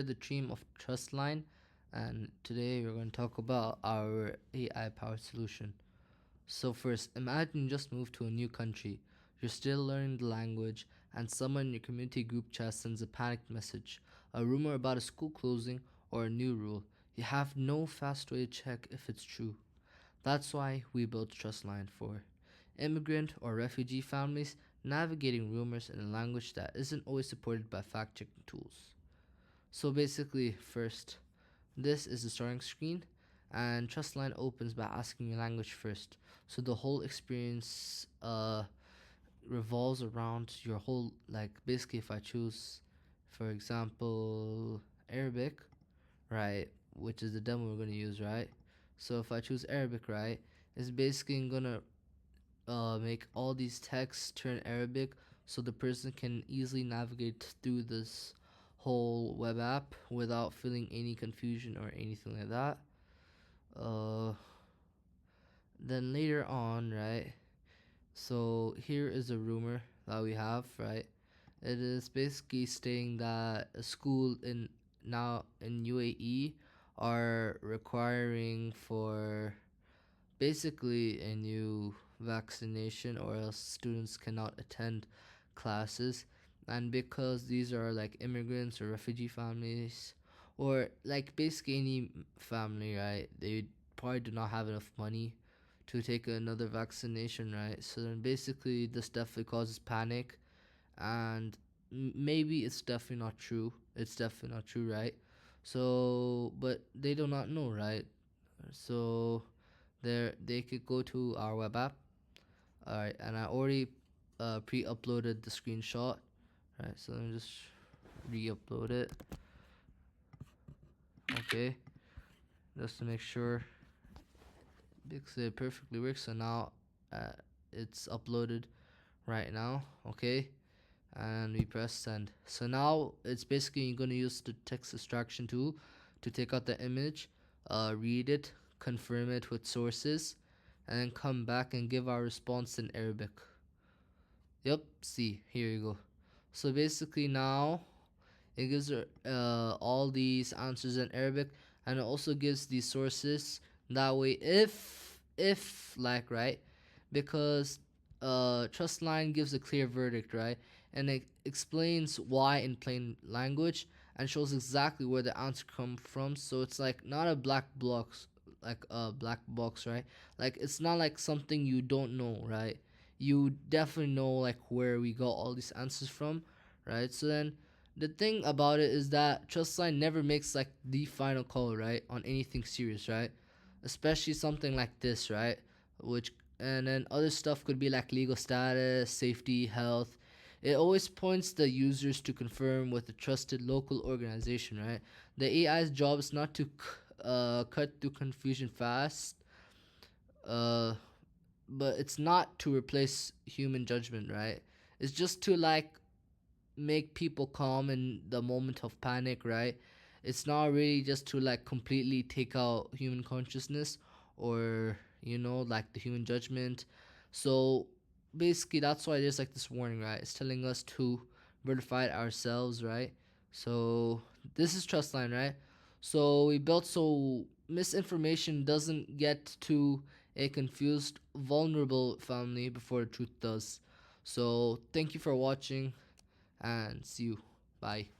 The team of TrustLine, and today we're going to talk about our AI powered solution. So, first, imagine you just moved to a new country. You're still learning the language, and someone in your community group chat sends a panicked message, a rumor about a school closing, or a new rule. You have no fast way to check if it's true. That's why we built TrustLine for immigrant or refugee families navigating rumors in a language that isn't always supported by fact checking tools. So basically, first, this is the starting screen, and TrustLine opens by asking your language first. So the whole experience revolves around your whole, like, basically, if I choose, for example, Arabic, right, which is the demo we're going to use, right? So if I choose Arabic, right, it's basically going to make all these texts turn Arabic so the person can easily navigate through this whole web app without feeling any confusion or anything like that. Uh, then later on, right? So here is a rumor that we have, right? It is basically stating that a school in UAE are requiring for basically a new vaccination, or else students cannot attend classes. And because these are like immigrants or refugee families, or like basically any family, right, they probably do not have enough money to take another vaccination, right? So then basically this definitely causes panic, and maybe it's definitely not true. It's definitely not true, right? So but they do not know, right? So they could go to our web app. All right, and I already pre-uploaded the screenshot. Right, so let me just re-upload it. Okay, just to make sure because it perfectly works. So now uh, it's uploaded right now. Okay, and we press send. So now it's basically going to use the text extraction tool to take out the image, read it, confirm it with sources, and then come back and give our response in Arabic. Yep, see, here you go. So basically now it gives all these answers in Arabic, and it also gives these sources. That way, if like, right, because Trustline gives a clear verdict, right, and it explains why in plain language and shows exactly where the answer come from. So it's like not a black box, right? Like it's not like something you don't know, right? You definitely know like where we got all these answers from, right? So then the thing about it is that Trustline never makes like the final call, right, on anything serious, right? Especially something like this, right? Which and then other stuff could be like legal status, safety, health. It always points the users to confirm with a trusted local organization, right? The AI's job is not to cut through confusion fast, uh, but it's not to replace human judgment, right? It's just to like make people calm in the moment of panic, right? It's not really just to like completely take out human consciousness or like the human judgment. So basically that's why there's like this warning, right? It's telling us to verify it ourselves, right? So this is Trustline, right? So we built so misinformation doesn't get to a confused vulnerable family before the truth does. So thank you for watching and see you. Bye.